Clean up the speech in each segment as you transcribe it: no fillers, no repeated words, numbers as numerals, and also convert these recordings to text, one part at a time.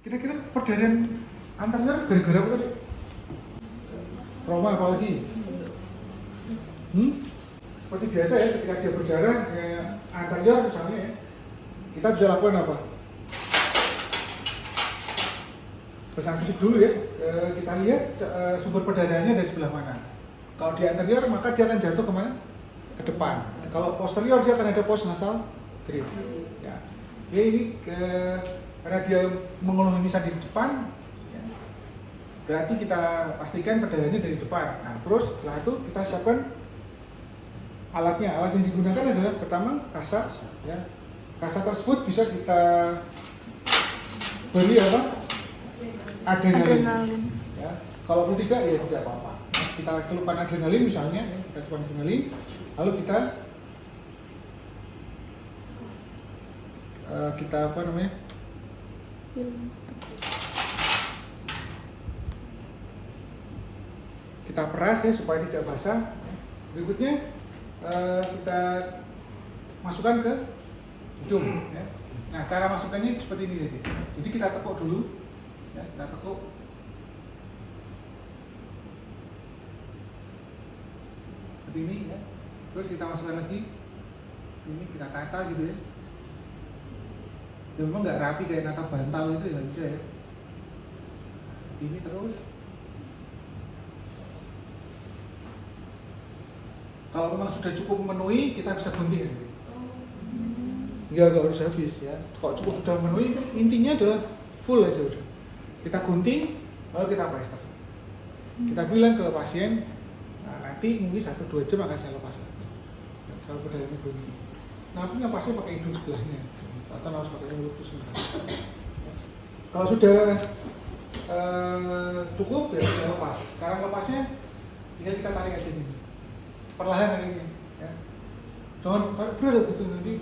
Kira-kira perdarahan antarnya gara-gara apa tadi? Trauma apalagi? Seperti biasa ya, ketika dia berdarah anterior misalnya ya, kita bisa lakukan apa? Pesan fisik dulu ya, kita lihat sumber perdarahannya dari sebelah mana. Kalau di anterior maka dia akan jatuh kemana? Ke depan. Kalau posterior dia akan ada post nasal drip. Ya, ini karena dia mengeluh misal di depan, ya, berarti kita pastikan perdarahannya dari depan. Nah, terus setelah itu kita siapkan alatnya. Alat yang digunakan adalah pertama kasa. Ya. Kasa tersebut bisa kita beri apa? Adrenalin. Ya. Kalaupun tidak ya tidak apa-apa. Kita celupkan adrenalin misalnya, ya. Kita celupkan adrenalin, lalu kita apa namanya? Kita peras ya supaya tidak basah. Berikutnya kita masukkan ke hidung. Ya. Nah, cara masukkannya seperti ini. Jadi kita tekuk dulu, ya, kita tekuk. Seperti ini, ya. Terus kita masukkan lagi. Ini kita tata gitu ya. Ya memang nggak rapi kayak nata bantal itu ya, nggak bisa ya. Ini terus. Kalau memang sudah cukup memenuhi, kita bisa gunting. Nggak harus habis ya. Kalau cukup sudah memenuhi, intinya adalah full aja udah. Kita gunting, lalu kita plester. Kita bilang ke pasien, nah, nanti mungkin 1-2 jam akan saya lepas lagi. Selalu perdarahannya gunting. Nah, punya pasien pakai hidung sebelahnya, atau harus pakai mulut sebentar. Kalau sudah cukup ya kita lepas. Cara lepasnya tinggal kita tarik aja ini. Perlahan ini ya. Jangan berat gitu nanti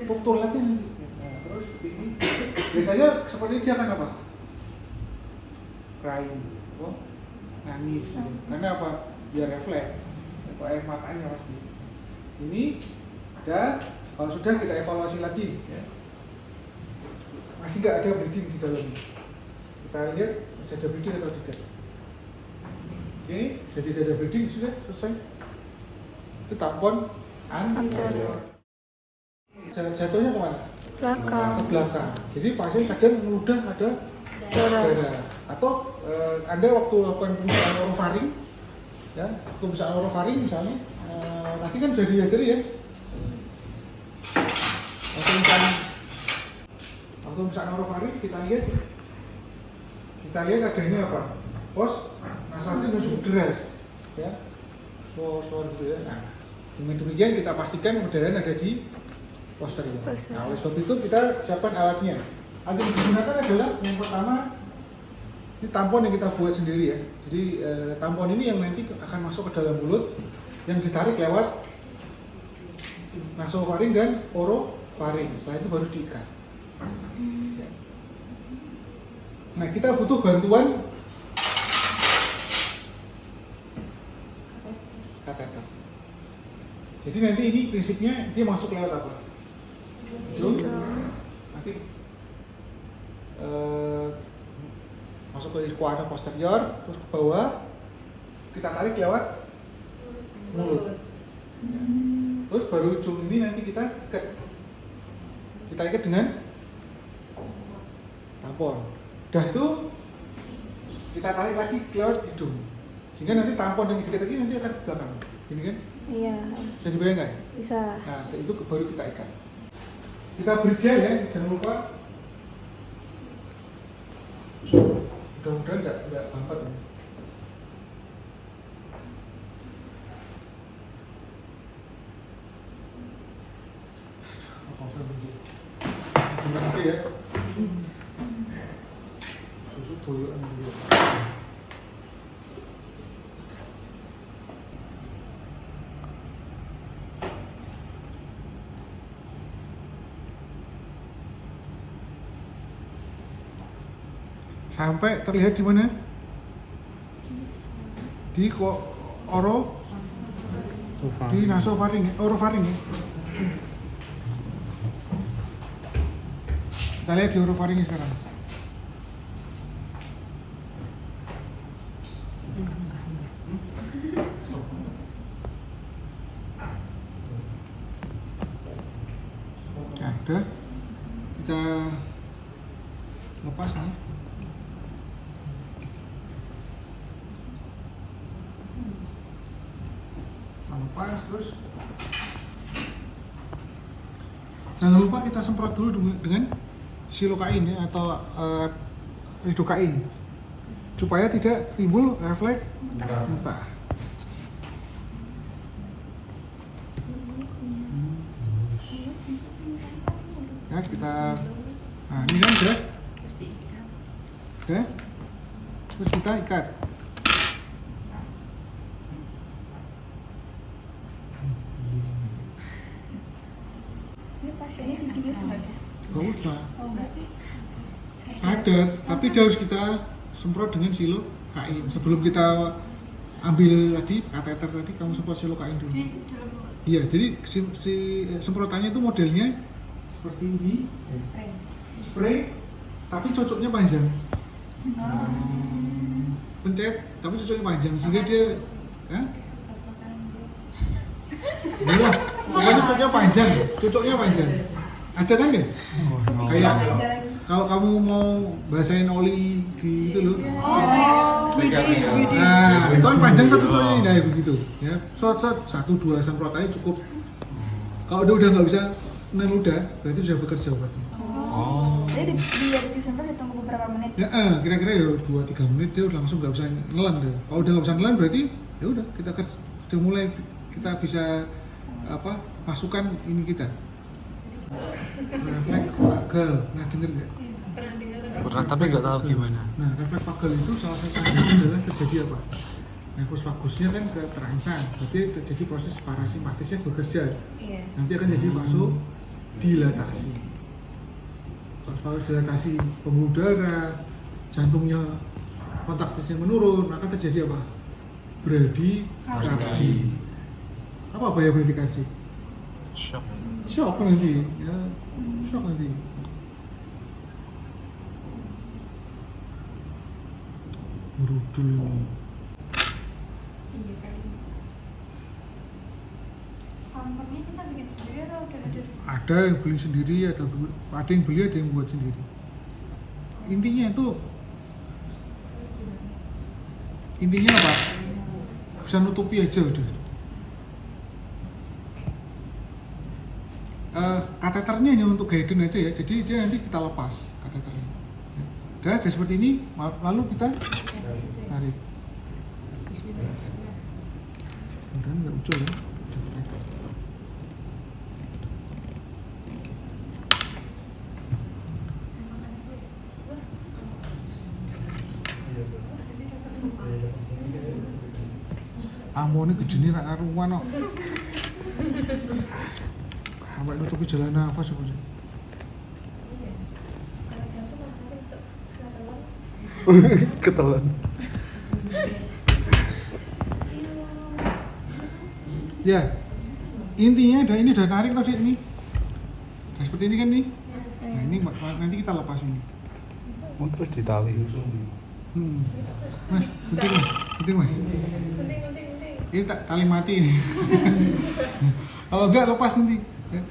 putul lagi nanti. Nah, terus seperti ini. Biasanya seperti ini dia akan apa? Crying, nangis. Karena apa? Biar refleks. Kalau air matanya pasti. Ini ada. Kalau sudah kita evaluasi lagi. Ya. Masih nggak ada bleeding di dalamnya. Kita lihat masih ada bleeding atau tidak. Oke, jadi tidak ada bleeding sudah selesai. Itu tampon anterior. Jatuhnya kemana? Belakang. Ke belakang. Jadi pasien kadang mudah ada darah. Atau Anda waktu lakukan pemeriksaan orofaring, ya, pemeriksaan orofaring misalnya, tadi kan sudah diajari ya. Waktu pemeriksaan orofaring kita lihat adanya apa? Pos nasal drip cukup deras, ya, suara gitu ya. Nah, dengan demikian kita pastikan perdarahan ada di posterior. Nah, oleh sebab itu kita siapkan alatnya. Alat yang digunakan adalah yang pertama ini tampon yang kita buat sendiri ya. Jadi tampon ini yang nanti akan masuk ke dalam mulut, yang ditarik lewat nasofaring dan orofaring. Setelah itu baru diikat. Nah, kita butuh bantuan kateter. Jadi nanti ini prinsipnya dia masuk lewat apa? Hidung. Nanti masuk ke irkoana posterior, terus ke bawah, kita tarik lewat mulut. Terus baru ujung ini nanti kita ikat dengan tampon. Dah itu kita tarik lagi lewat hidung, sehingga nanti tampon yang diikat lagi nanti akan ke belakang, ini kan? Iya. Bisa dibayangkan? Bisa. Nah, itu baru kita ikat. Kita beri gel ya, jangan lupa. Mudah-mudahan nggak bampat ya. Terima kasih ya. Susu tuyuan dulu. Sampai terlihat di mana? Di di nasofaring, orofaring ya. Kita lihat di orofaring sekarang. lepas nih. Nah, lepas terus. Jangan lupa kita semprot dulu dengan silokain ya, atau lidokain supaya tidak timbul refleks muntah. Ya kita, nah ini kan udah, terus kita ikat. Ini pasiennya dibius nggak ya? Gak usah. Oh berarti Ada, tapi dia harus kita semprot dengan silokain. Sebelum kita ambil tadi kateter tadi, kamu semprot silokain dulu. di dalam mulut. Iya, jadi semprotannya itu modelnya seperti ini, Spray. spray, tapi cocoknya panjang. Oh. Pencet, tapi cocoknya panjang sehingga dia, iyalah, pokoknya cocoknya panjang. Ada kan ya? Kayak kalau kamu mau basahin oli di itu loh. Nah, itu kan panjang tuh cocoknya, nah begitu. Ya, shot 1-2 semprot aja cukup. Kalau udah nggak bisa meludah, berarti sudah bekerja obatnya. Jadi harus disemprot ditunggu beberapa menit. Ya, kira-kira ya 2-3 menit dia udah langsung nggak bisa nelen deh. Kalau udah nggak bisa nelen berarti ya udah sudah mulai kita bisa masukkan ini kita. Refleks vagal, pernah denger nggak? Pernah dengar? Pernah, tapi nggak tahu gimana. Nah, refleks vagal itu salah satunya adalah terjadi apa? Nefus vagusnya kan ke terangsang, berarti terjadi proses parasimpatisnya bekerja. Iya. Nanti akan jadi vasodilatasi. Kalau vasodilatasi pembuluh darah, jantungnya kontak fisnya menurun, maka terjadi apa? Bradikardi. Apa bahaya bradikardi? Shock. Shock nanti, ya, shock nanti. Merudul ini. Iya kan. Pampernya kita bikin sendiri atau udah ada? Ada yang beli sendiri, ada yang beli, ada yang buat sendiri. Intinya apa? Bisa nutupi aja udah. Kateternya hanya untuk guidance aja ya, jadi dia nanti kita lepas kateternya. Udah seperti ini, lalu kita tarik. Mudah nggak ucul ya. Ambone gedene ra karuan kok. Sampai nutupi jalan nafas apa sih? Ketelan. Ya, intinya ini udah narik tadi ini. Nah, seperti ini kan nih. Nah ini nanti kita lepas ini. Terus ditali. Mas, penting mas. Penting. Ini tali mati ini. Kalau enggak lepas nanti. Ya.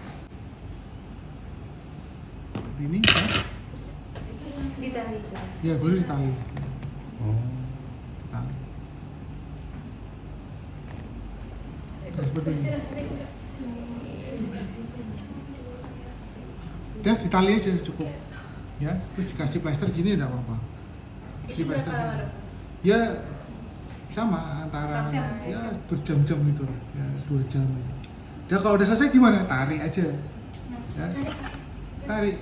Seperti ini. Ya. Ditali. Ya boleh ditali. Oh. Ditali. Nah, seperti ini. Udah ditali aja cukup. Ya, terus dikasih plester gini enggak apa-apa. Kasih plester. Ya sama antara ya berjam-jam gitu ya 2 jam. Ya kalau udah selesai gimana? Tarik aja. Ya. Tarik.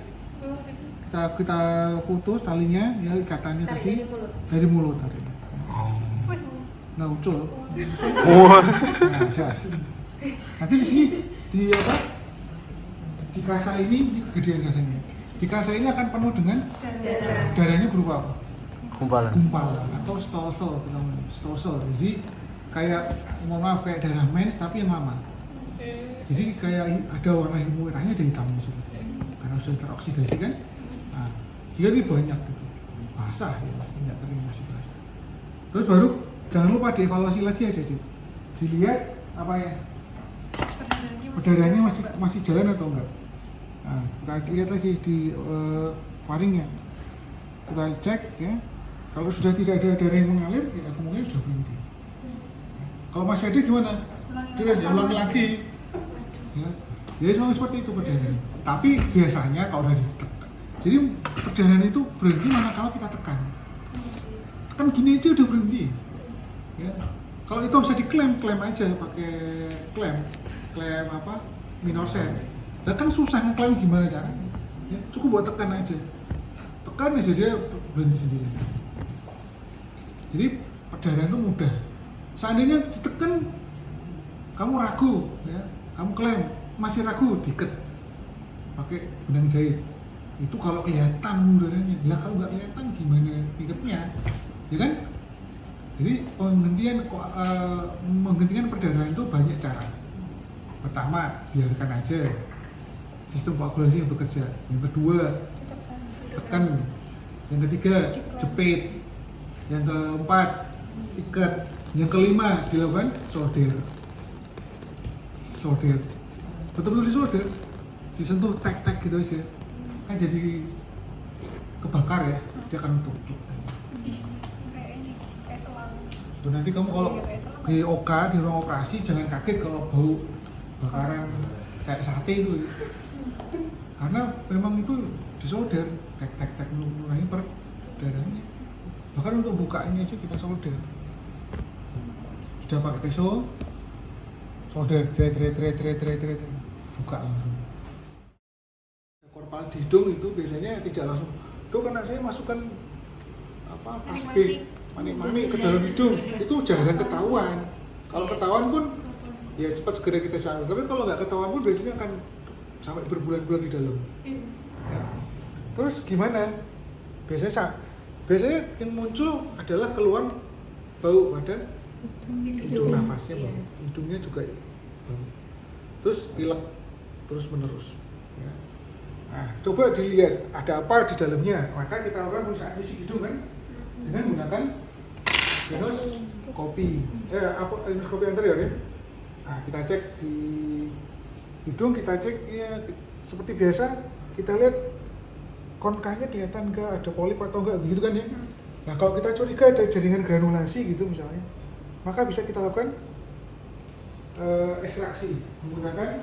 Kita putus talinya ya ikatannya tadi dari mulut tarik. Oh. Nah, ucul. Wah. Nah, ada. Nanti di sini di di kasa ini kegedean kasanya. Di kasa ini akan penuh dengan darahnya berupa apa? Gumpalan atau stolsel, stolsel. Jadi kayak mohon maaf kayak darah mens tapi yang lama. Jadi kayak ada warna merahnya, ada hitamnya juga. Karena sudah teroksidasi kan. Nah, sehingga ini banyak gitu. Basah ya, pasti nggak kering, masih basah. Terus baru jangan lupa dievaluasi lagi aja, dilihat apa ya, perdarahannya masih jalan atau enggak. Nah, kita lihat lagi di faringnya. kita cek ya. Kalau sudah tidak ada darah yang mengalir, ya aku mengalir sudah berhenti. Kalau masih ada gimana? Terus ulangi lagi. Ya, jadi memang seperti itu perdarahan. Tapi biasanya kalau udah ditekan, jadi perdarahan itu berhenti manakala kita tekan. Tekan gini aja udah berhenti. Ya. Kalau itu bisa diklaim aja pakai klaim apa? Minor sen. Nah kan susah ngeklaim gimana caranya? Ya, cukup buat tekan aja. Tekan aja dia berhenti sendiri. Jadi perdarahan itu mudah. Seandainya ditekan, kamu ragu, ya, kamu klaim masih ragu, diikat pakai benang jahit. Itu kalau kelihatan darahnya. Lah kalau nggak kelihatan gimana ikatnya, ya kan? Jadi menghentikan perdarahan itu banyak cara. Pertama, biarkan aja sistem koagulasi yang bekerja. Yang kedua, tekan. Yang ketiga, jepit. Yang keempat, ikat. Yang kelima, dilakukan solder. Betul-betul disolder, disentuh tek-tek gitu aja. Kan jadi kebakar ya, dia akan tutup. Kayak ini, kayak selang. So, nanti kamu kalau di OK, di ruang operasi, jangan kaget kalau bau bakaran kayak sate itu. Karena memang itu disolder, tek-tek mengurangi perdarahannya. Bahkan untuk bukanya aja kita solder. Sudah pakai pisau, solder, tret, buka langsung. Korpal di hidung itu biasanya tidak langsung. Dok, anak saya masukkan apa tasbih, manik-manik ke dalam hidung, itu jarang ketahuan. Kalau ketahuan pun, ya cepat segera kita sanggup. Tapi kalau nggak ketahuan pun biasanya akan sampai berbulan-bulan di dalam. Ya. Terus gimana? Biasanya yang muncul adalah keluar bau pada hidung, nafasnya bau, hidungnya juga bau. Terus pilek terus menerus. Ya. Nah, coba dilihat ada apa di dalamnya. Maka kita lakukan pemeriksaan isi hidung kan dengan menggunakan rhinoskopi. Rhinoskopi anterior ya. Nah, kita cek di hidung, kita cek ya seperti biasa, kita lihat konkanya kelihatan nggak, ada polip atau enggak, begitu kan ya. Nah, kalau kita curiga ada jaringan granulasi gitu misalnya, maka bisa kita lakukan ekstraksi menggunakan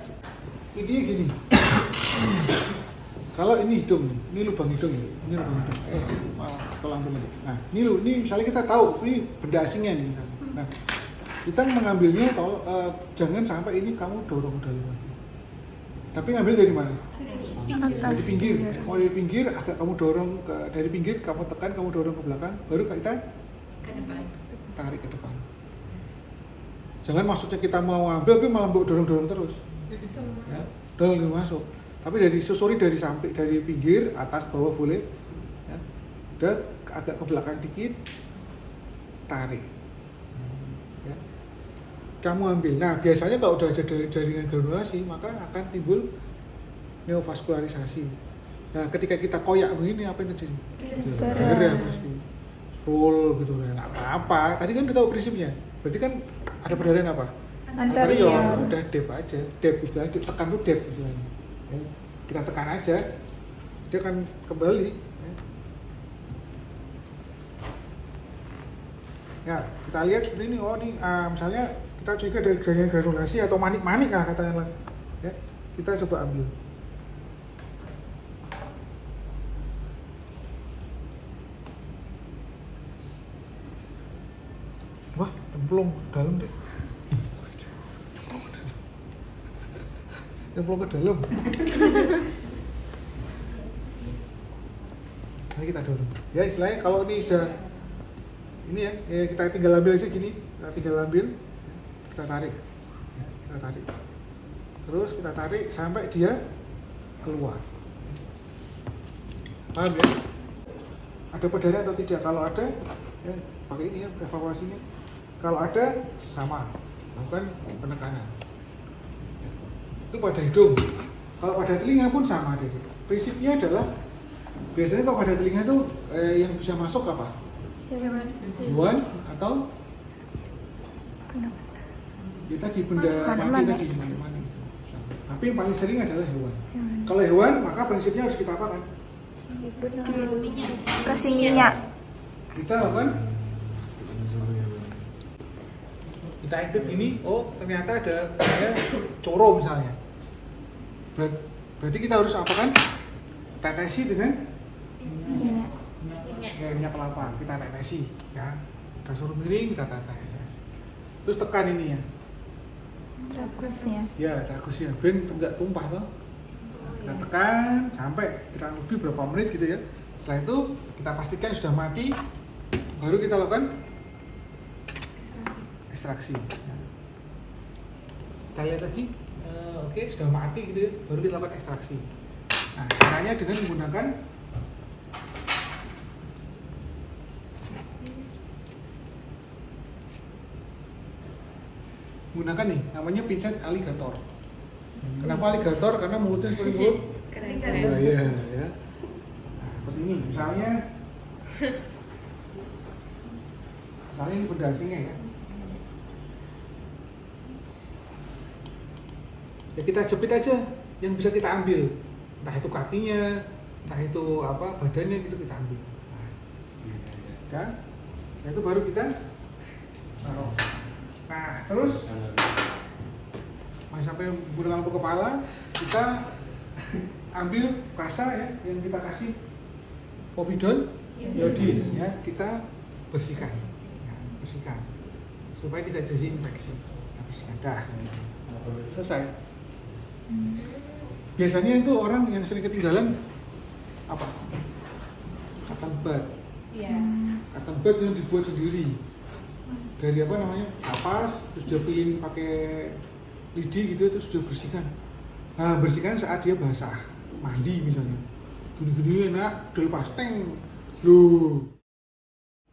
ini gini. Kalau ini hidung, ini lubang hidung ya, ini lubang hidung. Tolong teman. Nah, ini misalnya kita tahu ini benda asingnya nih misalnya. Nah, kita mengambilnya jangan sampai ini kamu dorong ke dalam lagi. Tapi ngambil dari mana? Dari pinggir. Mau dari pinggir, agak kamu dorong dari pinggir, kamu tekan, kamu dorong ke belakang, baru kita ke depan. Tarik ke depan. Jangan maksudnya kita mau ambil tapi malah dorong-dorong terus. Ya, dorong masuk. Tapi susuri dari pinggir, atas, bawah boleh. Ya. Udah agak ke belakang dikit, tarik. Ya. Kamu ambil. Nah, biasanya kalau udah ada jaringan granulasi, maka akan timbul neovaskularisasi. Nah, ketika kita koyak begini, apa yang terjadi? Darah pasti. Roll gitu, nggak apa-apa. Tadi kan udah tahu prinsipnya. Berarti kan ada perdarahan apa? Anterior. Udah dep aja. Dep istilahnya, tekan tuh dep istilahnya. Ya. Kita tekan aja, dia akan kembali. Ya, kita lihat seperti ini. Oh, ini misalnya kita curiga dari jaringan granulasi atau manik-manik lah katanya lah. Ya, kita coba ambil. Wah, templung dalam deh. Templung ke dalam. Ini kita dorong. Ya, istilahnya kalau ini sudah ini ya, kita tinggal ambil aja gini, kita tinggal ambil, kita tarik, ya, kita tarik, terus kita tarik sampai dia keluar. Paham ya? Ada perdarahan atau tidak? Kalau ada, ya, pakai ini ya evaluasinya. Kalau ada, sama, lakukan penekanan. Itu pada hidung. Kalau pada telinga pun sama deh. Prinsipnya adalah biasanya kalau pada telinga itu yang bisa masuk apa? Hewan atau kita di benda mati tadi mana-mana. Tapi yang paling sering adalah hewan. Kalau hewan maka prinsipnya harus kita apakan? Kasih minyak. Kita lakukan, kita intip gini, oh ternyata ada coro misalnya. Berarti kita harus apa kan? Tetesi dengan Minyak. minyak kelapa, kita tetesi ya. Kita suruh miring, kita tetes. Terus tekan ini ya. Tragusnya. Ya, tragusnya ben enggak tumpah toh. Kita tekan sampai kurang lebih berapa menit gitu ya. Setelah itu kita pastikan sudah mati, baru kita lakukan ekstraksi. Kita lihat lagi, oke sudah mati gitu ya, baru kita lakukan ekstraksi. Nah, caranya dengan menggunakan nih, namanya pinset aligator. Kenapa aligator? Karena mulutnya seperti mulut buaya ya. Nah, seperti ini, misalnya ini benda asingnya ya. Ya kita jepit aja yang bisa kita ambil, entah itu kakinya, entah itu apa badannya gitu kita ambil. Nah, ya itu baru kita taruh. Nah, terus masih sampai menggunakan lampu kepala, kita ambil kasa ya yang kita kasih povidon iodin ya, kita bersihkan. Ya, bersihkan supaya tidak terjadi infeksi. Kita bersihkan. Dah. Selesai. Biasanya itu orang yang sering ketinggalan apa? Cotton bud. Iya. Cotton bud yang dibuat sendiri. Dari apa namanya? Kapas, terus dia pilih pakai lidi gitu, terus dia bersihkan. Nah, bersihkan saat dia basah, mandi misalnya. Gini-gini enak, dilepas teng. Loh.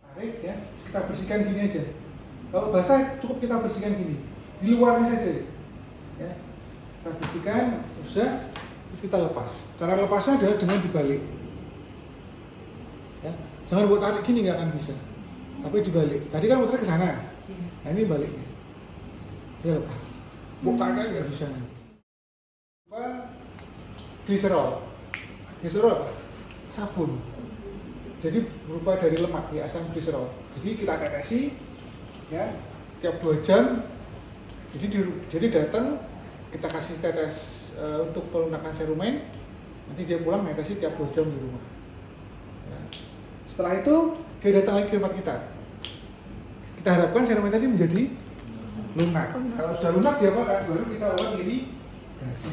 Tarik ya, kita bersihkan gini aja. Kalau basah cukup kita bersihkan gini. Di luarnya saja. Ya. Kita bersihkan, sudah, terus kita lepas. Cara lepasnya adalah dengan dibalik. Ya. Jangan buat tarik gini, nggak akan bisa. Tapi dibalik. Tadi kan muternya ke sana. Nah ini baliknya. Dia lepas. Bukannya nggak bisa. Gliserol. Gliserol apa? Sabun. Jadi berupa dari lemak ya, asam gliserol. Jadi kita tetesi ya tiap 2 jam. Jadi datang kita kasih tetes untuk pelunakan serumen. Nanti dia pulang netesi tiap 2 jam di rumah. Ya. Setelah itu dia datang lagi ke tempat kita. Kita harapkan serumen tadi menjadi lunak. Kalau sudah lunak dia apa? Baru kita lakukan irigasi.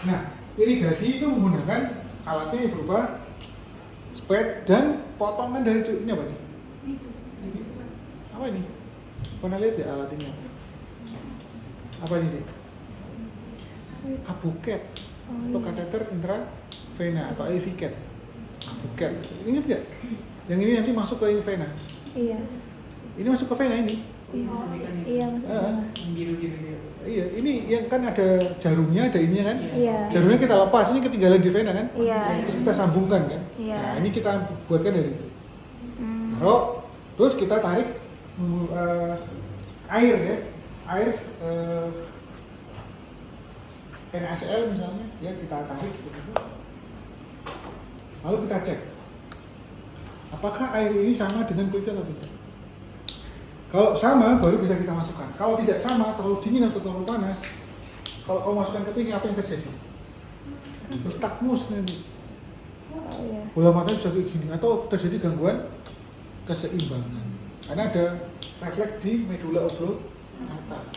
Nah, irigasi itu menggunakan alatnya yang berupa spade dan potongan dari ini apa nih? Apa ini? Pernah lihat ya alat ini? Apa ini? Abuket atau kateter intravena atau IV cat. Abuket. Ingat nggak? Yang ini nanti masuk ke vena. Iya. Ini masuk ke vena ini. Iya. Iya masuk. Iya, ini yang kan ada jarumnya, ada ininya kan? Iya. Jarumnya kita lepas, ini ketinggalan di vena kan? Iya. Terus kita sambungkan kan? Iya. Nah, ini kita buatkan dari itu. Taruh, terus kita tarik air ya, air NaCl misalnya, ya kita tarik seperti itu. Lalu kita cek, apakah air ini sama dengan kulit atau tidak? Kalau sama, baru bisa kita masukkan. Kalau tidak sama, terlalu dingin atau terlalu panas, kalau kau masukkan ke ini, apa yang terjadi? Terus takmus nanti. Oh iya. Bola mata bisa kayak gini, atau terjadi gangguan keseimbangan. Karena ada refleks di medula oblongata.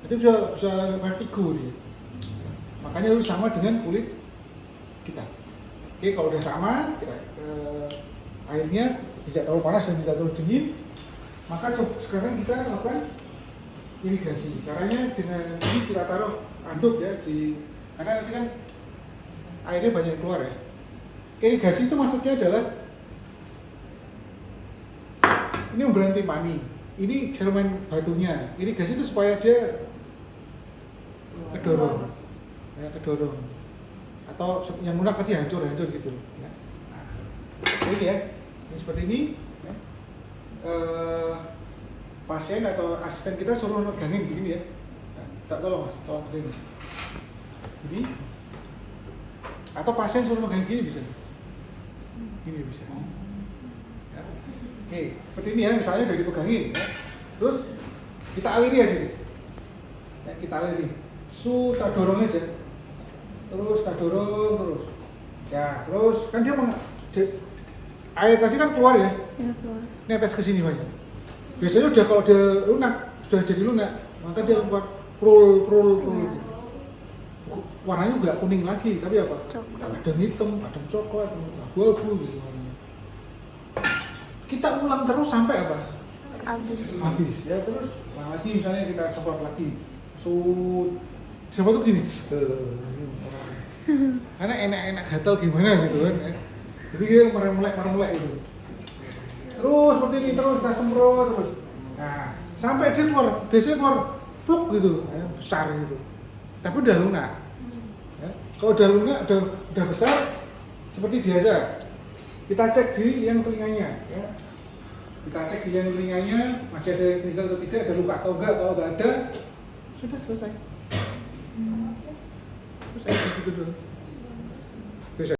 Itu bisa vertigo dia. Makanya harus sama dengan kulit kita. Oke, kalau udah sama, airnya tidak terlalu panas dan tidak terlalu dingin, maka sekarang kita lakukan irigasi. Caranya dengan ini kita taruh anduk ya karena nanti kan airnya banyak keluar ya. Irigasi itu maksudnya adalah ini memberhenti mani. Ini serumen batunya. Irigasi itu supaya dia kedorong. Ya, kedorong. Atau yang lunak tadi hancur gitu ya. Nah, ini ya. Ini seperti ini ya. Pasien atau asisten kita suruh megangin begini ya. Nah, tak tolong Mas, tolong begini. Ini Atau pasien suruh megang gini bisa. Gini bisa. Ya. Oke, seperti ini ya, misalnya udah dipegangin ya. Terus kita aliri ya gini. Ya, kita aliri. Tak dorong aja. Terus tak dorong terus. Ya, terus kan dia air tadi kan keluar ya. Ya, keluar. Netes ke sini banyak. Biasanya udah kalau dia lunak, sudah jadi lunak, maka dia keluar prul. Iya. Warnanya juga kuning lagi, tapi apa? Coklat. Kadang hitam, kadang coklat, abu-abu gitu warnanya. Kita ulang terus sampai apa? Habis ya, terus lagi misalnya kita semprot lagi. Semprot tuh gini. Karena enak-enak gatal gimana gitu kan. Jadi dia meremlek itu. Terus seperti ini terus kita semprot terus. Nah, sampai dia keluar, biasanya keluar pluk gitu, ya, besar gitu. Tapi udah lunak. Ya. Kalau udah lunak, udah besar, seperti biasa. Kita cek di yang telinganya, ya. Kita cek di yang telinganya, masih ada yang tinggal atau tidak, ada luka atau enggak. Kalau enggak ada, sudah selesai. Selesai gitu doang.